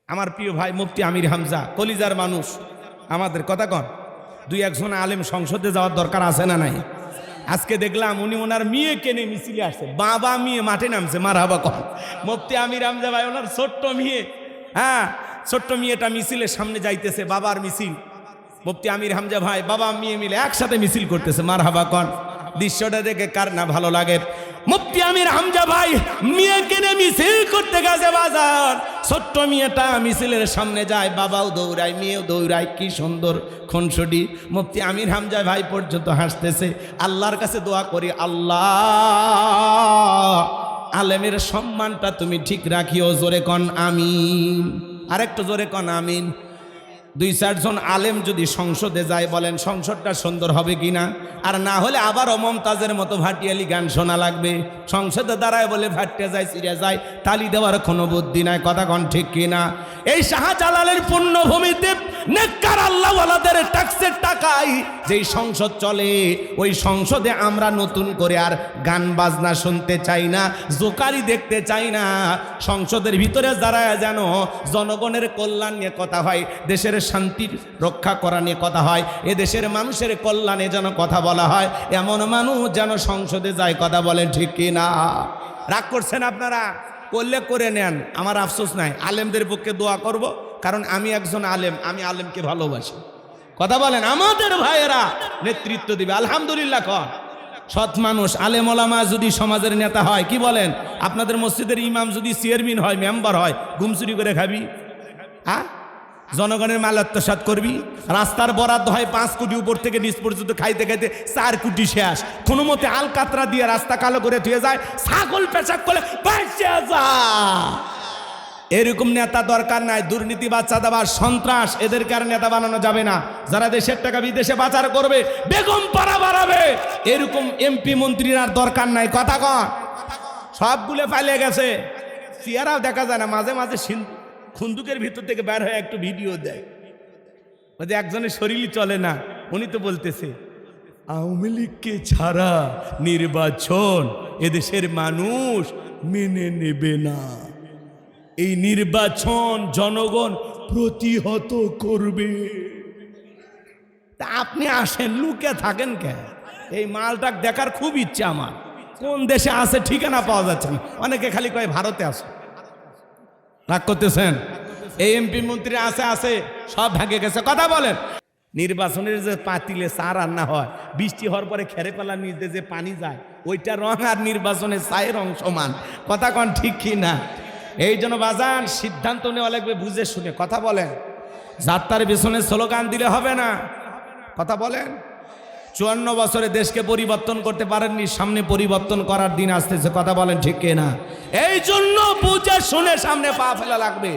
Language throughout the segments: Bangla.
আমার প্রিয় ভাই মুফতি আমির হামজা কলিজার মানুষ, আমাদের কথা কন, দুই একজন আলেম সংসদে যাওয়ার দরকার আছে না নাই? আজকে দেখলাম উনি ওনার মেয়েকে নিয়ে মিছিলে আসছে, বাবা মেয়ে মাঠে নামছে, মারহাবা কন। মুফতি আমির হামজা ভাই ওনার ছোট্ট মেয়ে, হ্যাঁ ছোট্ট মেয়েটা মিছিলের সামনে যাইতেছে, বাবার মিছিল। মুফতি আমির হামজা ভাই বাবা মেয়ে মিলে একসাথে মিছিল করতেছে, মারহাবা কন। দৃশ্যটা দেখে কার না ভালো লাগে? মুফতি আমির হামজা ভাই মেয়েকে নিয়ে মিছিল করতে গেছে বাজার, ছোট্ট মেয়েটা মিছিলের সামনে যায়, বাবাও দৌড়ায় মেয়েও দৌড়ায়, কি সুন্দর খুনসুটি। মুফতি আমির হামজা ভাই পর্যন্ত হাসতেছে। আল্লাহর কাছে দোয়া করি, আল্লাহ আলেমের সম্মানটা তুমি ঠিক রাখিও, জোরে কন আমিন। আরেকটু জোরে কন আমিন। দুই চারজন আলেম যদি সংসদে যায়, বলেন সংসদটা সুন্দর হবে কিনা? আর না হলে আবারও মমতাজের মতো ভাটিয়ালি গান শোনা লাগবে। সংসদে দাঁড়ায় বলে ভাটিয়া যায় চিড়ে যায়, তালি দেওয়ার কোনো বুদ্ধি নাই, কথা কন ঠিক কিনা? এই শাহজালালের পুণ্যভূমিতে নেককার আল্লাহওয়ালাদের ট্যাক্সের টাকায় যেই সংসদ চলে, ওই সংসদে আমরা নতুন করে আর গান বাজনা শুনতে চাই না, জোকারি দেখতে চাই না। সংসদের ভিতরে দাঁড়ায় যেন জনগণের কল্যাণ নিয়ে কথা হয়, দেশের শান্তির রক্ষা করা নিয়ে কথা হয়, এ দেশের মানুষের কল্যাণে যেন কথা বলা হয়, এমন মানুষ যেন সংসদে যায়, কথা বলেন ঠিক কিনা? রাগ করছেন আপনারা? করলে করে নেন, আমার আফসোস নাই। আলেমদের পক্ষে দোয়া করব, কারণ আমি একজন আলেম, আমি আলেমকে ভালোবাসি, কথা বলেন। আমাদের ভাইয়েরা নেতৃত্ব দিবে, আলহামদুলিল্লাহ কর। সৎ মানুষ আলেম ওলামা যদি সমাজের নেতা হয়, কি বলেন? আপনাদের মসজিদের ইমাম যদি চেয়ারম্যান হয়, মেম্বার হয়, ঘুম চুরি করে খাবি? হ্যাঁ, জনগণের মাল আত্মসাৎ করবি? রাস্তার বরাদ্দ হয় 5 কোটি, উপর থেকে নিচ পর্যন্ত খাইতে খাইতে 4 কোটি শেষ, কোনো মতে আলকাতরা দিয়ে রাস্তা কালো করে ধুয়ে যায়, ছাগল পেশাব করে বাইসে যা। এরকম নেতা দরকার নাই। দুর্নীতি, বাচ্চাদাবার, সন্ত্রাস, এদেরকে আর নেতা বানানো যাবে না। যারা দেশের টাকা বিদেশে পাচার করবে, বেগম পাড়া বাড়াবে, এরকম এমপি মন্ত্রীর আর দরকার নাই, কথা কন। সবগুলো পালিয়ে গেছে, চেহারাও দেখা যায় না। মাঝে মাঝে খুন্দুকের ভিতর থেকে বের হয়ে একটু ভিডিও দেয়, বলছে একজনের শরীরই চলে না। উনি তো বলতেছে আওয়ামী লীগকে ছাড়া নির্বাচন এদেশের মানুষ মেনে নেবে না, এই নির্বাচন জনগণ প্রতিহত করবে। তা আপনি আসেন, লুকে থাকেন কেন? এই মালটা দেখার খুব ইচ্ছা আমার। কোন দেশে আছে ঠিকানা পাওয়া যাচ্ছে না, অনেকে খালি কয় ভারতে আছে। রাগ করতেছেন? এই এমপি মন্ত্রী আছে সব ভাগে গেছে, কথা বলেন। নির্বাচনের যে পাতিলে চা রান্না হয়, বৃষ্টি হওয়ার পরে খেরে পালার নিচে যে পানি যায়, ওইটা রং আর নির্বাচনের চায়ের রং সমান, কথা কন ঠিক কি না? এই জন্য বাজান সিদ্ধান্ত নেওয়া লাগবে বুঝে শুনে, কথা বলেন। যাত্রার পেছনে স্লোগান দিলে হবে না, কথা বলেন। 54 বছরে দেশকে পরিবর্তন করতে পারেননি, সামনে পরিবর্তন করার দিন আসতেছে, কথা বলেন ঠিক কিনা? এই জন্য বুঝে শুনে সামনে পা ফেলা লাগবে।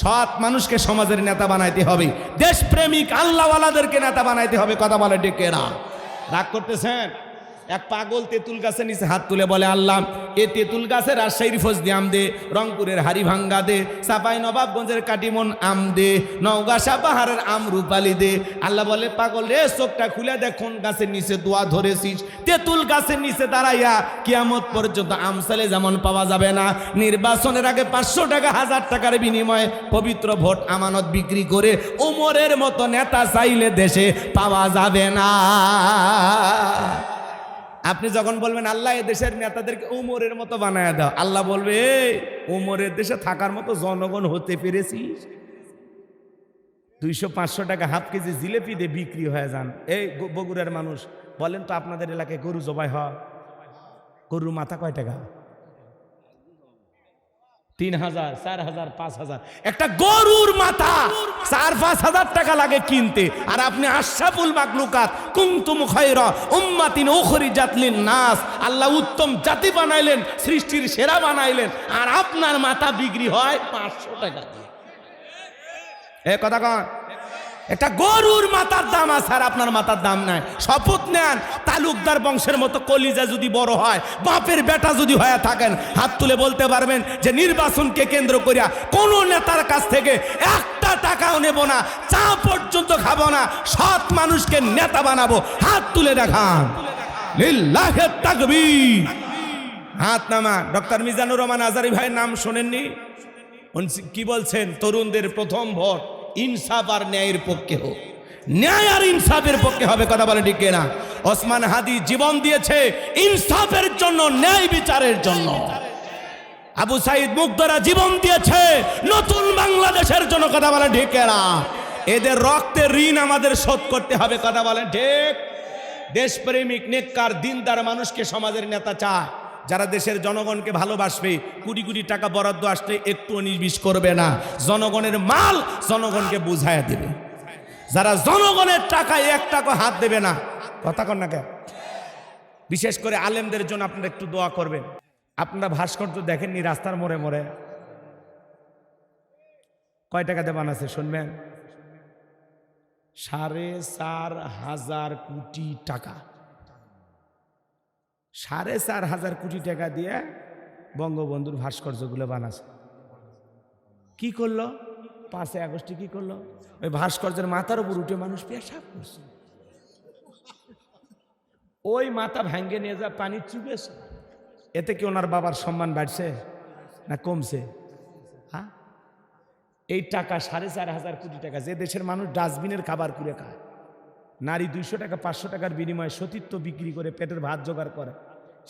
সৎ মানুষকে সমাজের নেতা বানাইতে হবে, দেশপ্রেমিক আল্লাহওয়ালাদেরকে নেতা বানাইতে হবে, কথা বলেন ঠিক কিনা? রাগ করতেছেন? এক পাগল তেঁতুল গাছের নিচে হাত তুলে বলে, আল্লাহ এ তেঁতুল গাছের রাজশাহীর ফজদি আম দে, রংপুরের হারিভাঙ্গা দে, চাপাই নবাবগঞ্জের কাটিমন আম দে, নওগাঁ পাহাড়ের আম রূপালি দে। আল্লাহ বলে, পাগল রে চোখটা খুলে দেখ কোন গাছের নিচে দোয়া ধরেছিস। তেঁতুল গাছের নিচে দাঁড়াইয়া কিয়ামত পর্যন্ত আম চালে যেমন পাওয়া যাবে না, নির্বাচনের আগে 500 টাকা 1000 টাকার বিনিময়ে পবিত্র ভোট আমানত বিক্রি করে ওমরের মতো নেতা চাইলে দেশে পাওয়া যাবে না। আপনি যখন বলবেন আল্লাহ এ দেশের নেতাদেরকে ওমরের মতো বানায় দাও, আল্লাহ বলবে ওমরের দেশে থাকার মতো জনগণ হতে পেরেছিস? 200-500 টাকা হাফ কেজি জিলেপি দিয়ে বিক্রি হয়ে যান। এই বগুড়ার মানুষ বলেন তো, আপনাদের এলাকায় গরু জবাই হয়? গরুর মাথা কয় টাকা? 3000, 4000, 5000। একটা গরুর মাথা 4-5 হাজার টাকা লাগে কিনতে। আর আপনি আশরাফুল মাখলুকাত কুনতুম খায়রা উম্মাতিন উখরিজাত লিন-নাস, আল্লাহ উত্তম জাতি বানাইলেন, সৃষ্টির সেরা বানাইলেন, আর আপনার মাথা বিক্রি হয় 500 টাকা দিয়ে। এ কথা কন, একটা গরুর মাথার দাম আছে আর আপনার মাথার দাম নাই। শপথ নেন, তালুকদার বংশের মতো কলিজা যদি বড় হয়, বাপের বেটা যদি হয়ে থাকেন, হাত তুলে বলতে পারবেন যে নির্বাচনকে কেন্দ্র করিয়া কোন নেতার কাছ থেকে 1 টাকাও নেব না, চা পর্যন্ত খাবো না, সৎ মানুষকে নেতা বানাবো। হাত তুলে দেখান, লিল্লাহি তাকবীর। হাত নামান। ডক্টর মিজানুর রহমান আজারি ভাইয়ের নাম শোনেননি? কি বলছেন? তরুণদের প্রথম ভোট ইনসাফ আর ন্যায়ের পক্ষে হোক, ন্যায় আর ইনসাফের পক্ষে হবে। কথা বলে ঠিক না? ওসমান হাদি জীবন দিয়েছে ইনসাফের জন্য, ন্যায় বিচারের জন্য। আবু সাইদ মুগ্ধরা জীবন দিয়েছে নতুন বাংলাদেশের জন্য। কথা বলে ঠিক না? এদের রক্তের ঋণ আমাদের শোধ করতে হবে। কথা বলেন ঠিক? দেশপ্রেমিক নেককার দিনদার মানুষকে সমাজের নেতা চায়, যারা দেশের জনগণকে ভালোবাসবে। কোটি কোটি টাকা বরাদ্দ আসলে একটু 19-20 করবে না, জনগণের মাল জনগণকে বুঝাইয়া দেবে। যারা জনগণের টাকায় 1 টাকা হাত দেবে না, কথা কন না কেন? বিশেষ করে আলেমদের জন্য আপনারা একটু দোয়া করবেন। আপনারা ভাস্কর্য দেখেননি রাস্তার মোড়ে মোড়ে? কয় টাকাতে বানাচ্ছে শুনবেন? 4,500 কোটি টাকা। 4,500 কোটি টাকা দিয়ে বঙ্গবন্ধুর ভাস্কর্যগুলো বানাচ্ছে। কি করলো? 5 আগস্টে কি করলো? ওই ভাস্কর্যের মাথার উপর উঠে মানুষ পেশাব করছে। ওই মাথা ভাঙ্গে নিয়ে যা পানি চুবেছে। এতে কি ওনার বাবার সম্মান বাড়ছে না কমছে? হ্যাঁ, এই টাকা 4,500 কোটি টাকা যে দেশের মানুষ ডাস্টবিনের খাবার করে খায়, নারী 200 টাকা 500 টাকার বিনিময়ে সতীত্ব বিক্রি করে পেটের ভাত জোগাড় করে,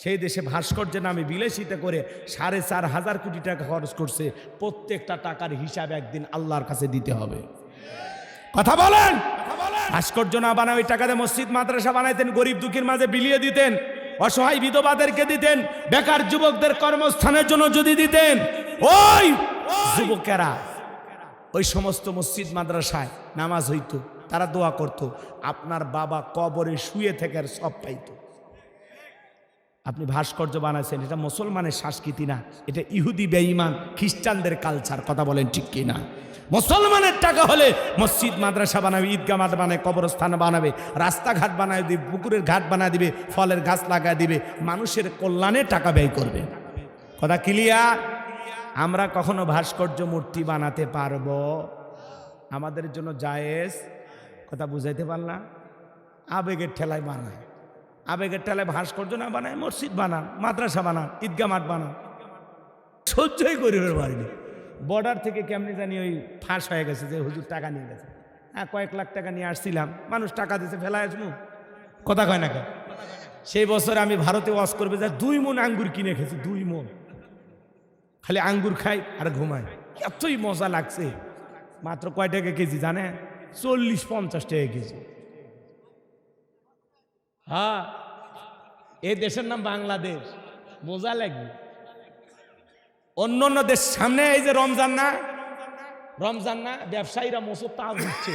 সেই দেশে ভাস্কর্যের নামে বিলাসিতা করে 4,500 কোটি টাকা খরচ করছে। প্রত্যেকটা টাকার হিসাব একদিন আল্লাহর কাছে দিতে হবে। কথা বলেন? ভাস্কর্য না বানায় ওই টাকাতে মসজিদ মাদ্রাসা বানাইতেন, গরিব দুঃখীর মাঝে বিলিয়ে দিতেন, অসহায় বিধবাদেরকে দিতেন, বেকার যুবকদের কর্মস্থানের জন্য যদি দিতেন, ওই যুবকেরা ওই সমস্ত মসজিদ মাদ্রাসায় নামাজ হইতো, তারা দোয়া করত, আপনার বাবা কবরে শুয়ে থেকে আর সব পাইতো। আপনি ভাস্কর্য বানাইছেন, এটা মুসলমানের সংস্কৃতি না, এটা ইহুদি বেঈমান খ্রিস্টানদের কালচার। কথা বলেন ঠিক কি না? মুসলমানের টাকা হলে মসজিদ মাদ্রাসা বানাবে, ঈদগাহ মাঠ বানাবে, কবরস্থান বানাবে, রাস্তাঘাট বানায় দিবে, পুকুরের ঘাট বানায় দিবে, ফলের গাছ লাগায় দিবে, মানুষের কল্যাণে টাকা ব্যয় করবে। কথা ক্লিয়ার? আমরা কখনো ভাস্কর্য মূর্তি বানাতে পারবো? আমাদের জন্য জায়েজ। কথা বুঝাইতে পারলাম? আবেগের ঠেলায় বানায়, আবেগের ঠেলায় ভাস্কর্য না বানায় মসজিদ বানান, মাদ্রাসা বানান, ঈদগাহ মাঠ বানান, সহ্যই করিবার পারিনি। বর্ডার থেকে কেমনি জানি ওই ফাঁস হয়ে গেছে যে হুজুর টাকা নিয়ে গেছে। হ্যাঁ, কয়েক লাখ টাকা নিয়ে আসছিলাম, মানুষ টাকা দিতে ফেলা আসবো। কথা কয় না কেন? সেই বছর আমি ভারতে ওয়াজ করবে যা 2 মণ আঙ্গুর কিনে খেয়েছি, 2 মণ। খালি আঙ্গুর খাই আর ঘুমাই, এতই মজা লাগছে। মাত্র কয় টাকা কেজি জানে? 40-50 টাকা কেজি। হ্যাঁ, এই দেশের নাম বাংলাদেশ, মজা লাগবে। অন্য অন্য দেশ সামনে এই যে রমজান না, ব্যবসায়ীরা মোসর তা দিচ্ছে।